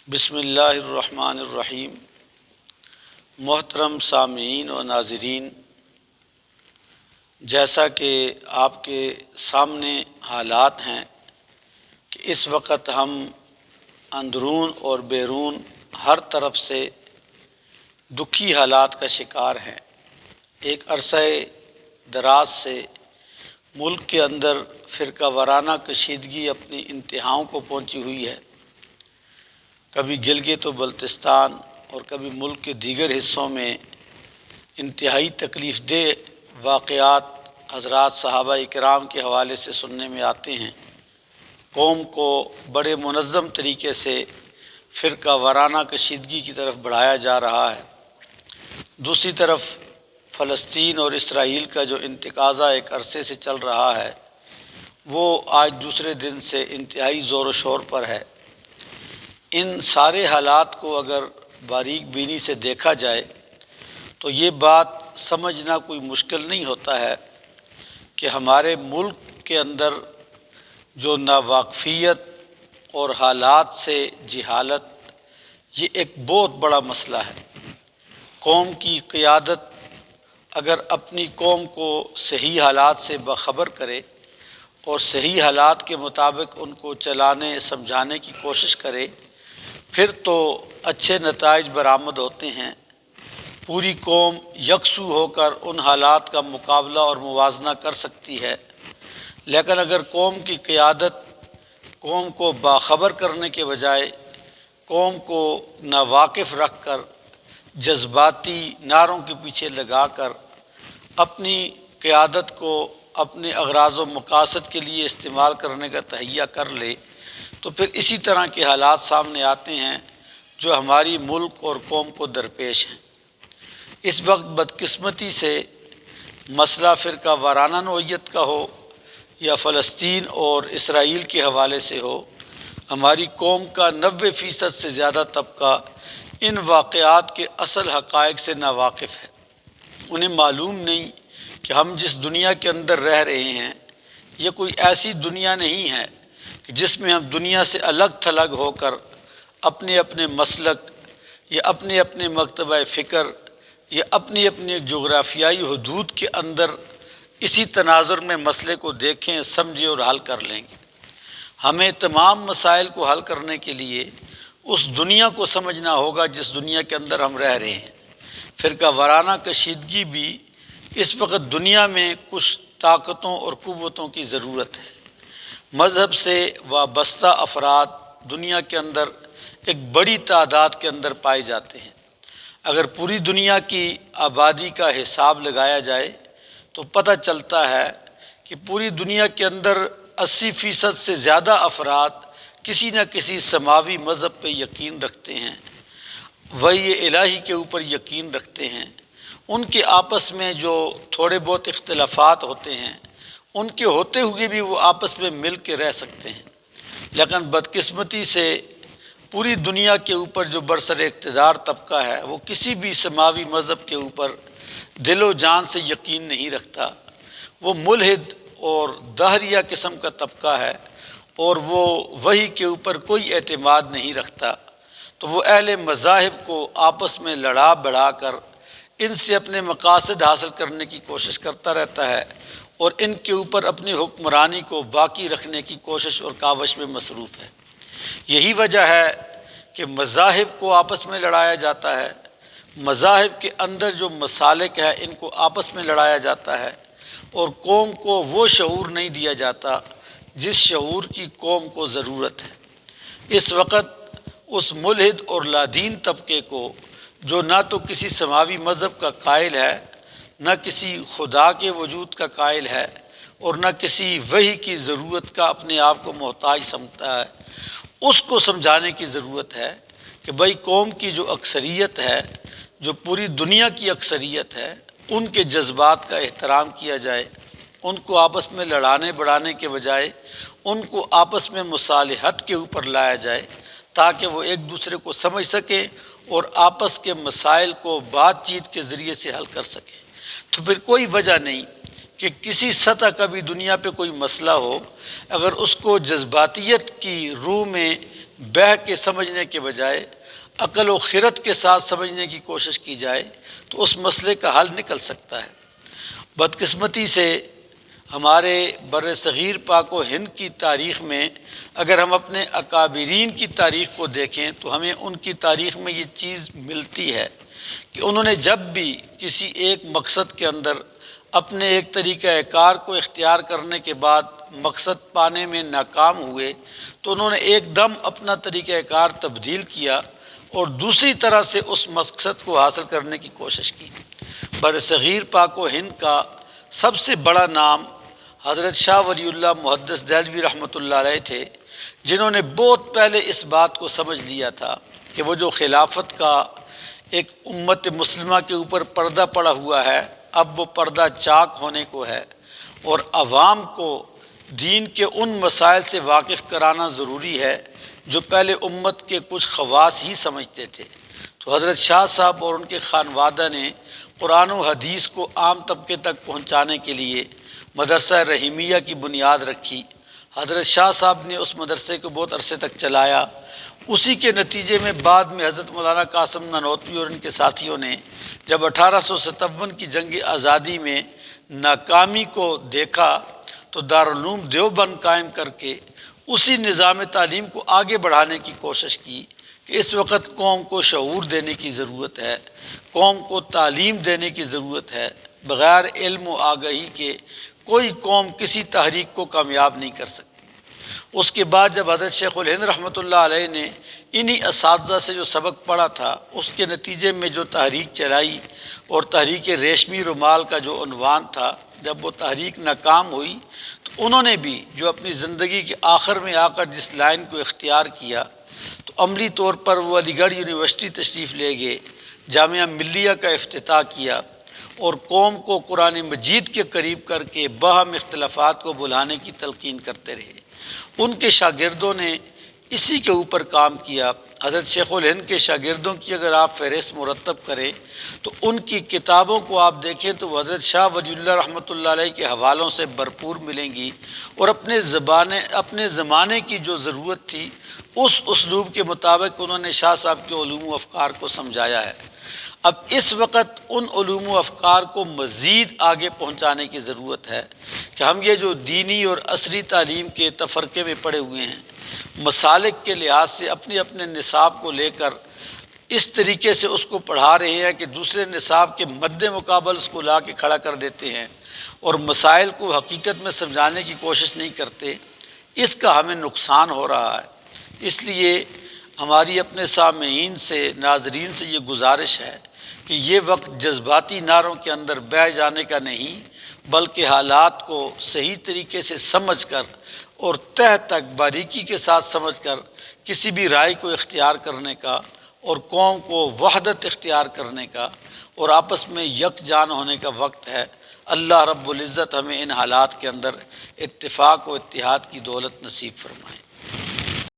بسم اللہ الرحمن الرحیم۔ محترم سامعین و ناظرین، جیسا کہ آپ کے سامنے حالات ہیں کہ اس وقت ہم اندرون اور بیرون ہر طرف سے دکھی حالات کا شکار ہیں۔ ایک عرصہ دراز سے ملک کے اندر فرقہ وارانہ کشیدگی اپنی انتہاؤں کو پہنچی ہوئی ہے۔ کبھی گلگت و بلتستان اور کبھی ملک کے دیگر حصوں میں انتہائی تکلیف دہ واقعات حضرات صحابہ کرام کے حوالے سے سننے میں آتے ہیں۔ قوم کو بڑے منظم طریقے سے فرقہ وارانہ کشیدگی کی طرف بڑھایا جا رہا ہے۔ دوسری طرف فلسطین اور اسرائیل کا جو انتقاضہ ایک عرصے سے چل رہا ہے وہ آج دوسرے دن سے انتہائی زور و شور پر ہے۔ ان سارے حالات کو اگر باریک بینی سے دیکھا جائے تو یہ بات سمجھنا کوئی مشکل نہیں ہوتا ہے کہ ہمارے ملک کے اندر جو ناواقفیت اور حالات سے جہالت یہ ایک بہت بڑا مسئلہ ہے۔ قوم کی قیادت اگر اپنی قوم کو صحیح حالات سے باخبر کرے اور صحیح حالات کے مطابق ان کو چلانے سمجھانے کی کوشش کرے پھر تو اچھے نتائج برآمد ہوتے ہیں۔ پوری قوم یکسو ہو کر ان حالات کا مقابلہ اور موازنہ کر سکتی ہے، لیکن اگر قوم کی قیادت قوم کو باخبر کرنے کے بجائے قوم کو ناواقف رکھ کر جذباتی نعروں کے پیچھے لگا کر اپنی قیادت کو اپنے اغراض و مقاصد کے لیے استعمال کرنے کا تہیہ کر لے تو پھر اسی طرح کے حالات سامنے آتے ہیں جو ہماری ملک اور قوم کو درپیش ہیں۔ اس وقت بدقسمتی سے مسئلہ فرقہ وارانہ نوعیت کا ہو یا فلسطین اور اسرائیل کے حوالے سے ہو، ہماری قوم کا 90% سے زیادہ طبقہ ان واقعات کے اصل حقائق سے ناواقف ہے۔ انہیں معلوم نہیں کہ ہم جس دنیا کے اندر رہ رہے ہیں یہ کوئی ایسی دنیا نہیں ہے کہ جس میں ہم دنیا سے الگ تھلگ ہو کر اپنے اپنے مسلک یا اپنے اپنے مکتبہ فکر یا اپنی اپنی جغرافیائی حدود کے اندر اسی تناظر میں مسئلے کو دیکھیں، سمجھیں اور حل کر لیں گے۔ ہمیں تمام مسائل کو حل کرنے کے لیے اس دنیا کو سمجھنا ہوگا جس دنیا کے اندر ہم رہ رہے ہیں۔ فرقہ وارانہ کشیدگی بھی اس وقت دنیا میں کچھ طاقتوں اور قوتوں کی ضرورت ہے۔ مذہب سے وابستہ افراد دنیا کے اندر ایک بڑی تعداد کے اندر پائے جاتے ہیں۔ اگر پوری دنیا کی آبادی کا حساب لگایا جائے تو پتہ چلتا ہے کہ پوری دنیا کے اندر 80% سے زیادہ افراد کسی نہ کسی سماوی مذہب پہ یقین رکھتے ہیں، وحی الہی کے اوپر یقین رکھتے ہیں۔ ان کے آپس میں جو تھوڑے بہت اختلافات ہوتے ہیں ان کے ہوتے ہوئے بھی وہ آپس میں مل کے رہ سکتے ہیں، لیکن بدقسمتی سے پوری دنیا کے اوپر جو برسر اقتدار طبقہ ہے وہ کسی بھی سماوی مذہب کے اوپر دل و جان سے یقین نہیں رکھتا۔ وہ ملحد اور دہریہ قسم کا طبقہ ہے اور وہ وحی کے اوپر کوئی اعتماد نہیں رکھتا، تو وہ اہل مذاہب کو آپس میں لڑا بڑھا کر ان سے اپنے مقاصد حاصل کرنے کی کوشش کرتا رہتا ہے اور ان کے اوپر اپنی حکمرانی کو باقی رکھنے کی کوشش اور کاوش میں مصروف ہے۔ یہی وجہ ہے کہ مذاہب کو آپس میں لڑایا جاتا ہے، مذاہب کے اندر جو مسالک ہیں ان کو آپس میں لڑایا جاتا ہے، اور قوم کو وہ شعور نہیں دیا جاتا جس شعور کی قوم کو ضرورت ہے۔ اس وقت اس ملحد اور لادین طبقے کو جو نہ تو کسی سماوی مذہب کا قائل ہے، نہ کسی خدا کے وجود کا قائل ہے اور نہ کسی وحی کی ضرورت کا اپنے آپ کو محتاج سمجھتا ہے، اس کو سمجھانے کی ضرورت ہے کہ بھائی قوم کی جو اکثریت ہے، جو پوری دنیا کی اکثریت ہے، ان کے جذبات کا احترام کیا جائے، ان کو آپس میں لڑانے بڑھانے کے بجائے ان کو آپس میں مصالحت کے اوپر لایا جائے تاکہ وہ ایک دوسرے کو سمجھ سکیں اور آپس کے مسائل کو بات چیت کے ذریعے سے حل کر سکیں۔ تو پھر کوئی وجہ نہیں کہ کسی سطح کا بھی دنیا پہ کوئی مسئلہ ہو، اگر اس کو جذباتیت کی روح میں بہہ کے سمجھنے کے بجائے عقل و خرد کے ساتھ سمجھنے کی کوشش کی جائے تو اس مسئلے کا حل نکل سکتا ہے۔ بدقسمتی سے ہمارے بر صغیر پاک و ہند کی تاریخ میں اگر ہم اپنے اکابرین کی تاریخ کو دیکھیں تو ہمیں ان کی تاریخ میں یہ چیز ملتی ہے کہ انہوں نے جب بھی کسی ایک مقصد کے اندر اپنے ایک طریقہ کار کو اختیار کرنے کے بعد مقصد پانے میں ناکام ہوئے تو انہوں نے ایک دم اپنا طریقہ کار تبدیل کیا اور دوسری طرح سے اس مقصد کو حاصل کرنے کی کوشش کی۔ بر صغیر پاک و ہند کا سب سے بڑا نام حضرت شاہ ولی اللہ محدث دہلوی رحمۃ اللہ علیہ تھے، جنہوں نے بہت پہلے اس بات کو سمجھ لیا تھا کہ وہ جو خلافت کا ایک امت مسلمہ کے اوپر پردہ پڑا ہوا ہے، اب وہ پردہ چاک ہونے کو ہے اور عوام کو دین کے ان مسائل سے واقف کرانا ضروری ہے جو پہلے امت کے کچھ خواص ہی سمجھتے تھے۔ تو حضرت شاہ صاحب اور ان کے خانوادہ نے قرآن و حدیث کو عام طبقے تک پہنچانے کے لیے مدرسہ رحیمیہ کی بنیاد رکھی۔ حضرت شاہ صاحب نے اس مدرسے کو بہت عرصے تک چلایا۔ اسی کے نتیجے میں بعد میں حضرت مولانا قاسم نانوتوی اور ان کے ساتھیوں نے جب 1857 کی جنگ آزادی میں ناکامی کو دیکھا تو دارالعلوم دیوبند قائم کر کے اسی نظام تعلیم کو آگے بڑھانے کی کوشش کی کہ اس وقت قوم کو شعور دینے کی ضرورت ہے، قوم کو تعلیم دینے کی ضرورت ہے۔ بغیر علم و آگاہی کے کوئی قوم کسی تحریک کو کامیاب نہیں کر سکتی۔ اس کے بعد جب حضرت شیخ الہند رحمۃ اللہ علیہ نے انہی اساتذہ سے جو سبق پڑھا تھا، اس کے نتیجے میں جو تحریک چلائی اور تحریک ریشمی رومال کا جو عنوان تھا، جب وہ تحریک ناکام ہوئی تو انہوں نے بھی جو اپنی زندگی کے آخر میں آ کر جس لائن کو اختیار کیا تو عملی طور پر وہ علی گڑھ یونیورسٹی تشریف لے گئے، جامعہ ملیہ کا افتتاح کیا اور قوم کو قرآن مجید کے قریب کر کے باہم اختلافات کو بلانے کی تلقین کرتے رہے۔ ان کے شاگردوں نے اسی کے اوپر کام کیا۔ حضرت شیخ الہند کے شاگردوں کی اگر آپ فہرست مرتب کریں تو ان کی کتابوں کو آپ دیکھیں تو وہ حضرت شاہ ولی اللہ رحمۃ اللہ علیہ کے حوالوں سے بھرپور ملیں گی اور اپنے زمانے کی جو ضرورت تھی اس اسلوب کے مطابق انہوں نے شاہ صاحب کے علوم و افکار کو سمجھایا ہے۔ اب اس وقت ان علوم و افکار کو مزید آگے پہنچانے کی ضرورت ہے کہ ہم یہ جو دینی اور عصری تعلیم کے تفرقے میں پڑے ہوئے ہیں، مسالک کے لحاظ سے اپنے اپنے نصاب کو لے کر اس طریقے سے اس کو پڑھا رہے ہیں کہ دوسرے نصاب کے مد مقابل اس کو لا کے کھڑا کر دیتے ہیں اور مسائل کو حقیقت میں سمجھانے کی کوشش نہیں کرتے، اس کا ہمیں نقصان ہو رہا ہے۔ اس لیے ہماری اپنے سامعین سے، ناظرین سے یہ گزارش ہے کہ یہ وقت جذباتی نعروں کے اندر بہہ جانے کا نہیں، بلکہ حالات کو صحیح طریقے سے سمجھ کر اور تہ تک باریکی کے ساتھ سمجھ کر کسی بھی رائے کو اختیار کرنے کا اور قوم کو وحدت اختیار کرنے کا اور آپس میں یکجان ہونے کا وقت ہے۔ اللہ رب العزت ہمیں ان حالات کے اندر اتفاق و اتحاد کی دولت نصیب فرمائے۔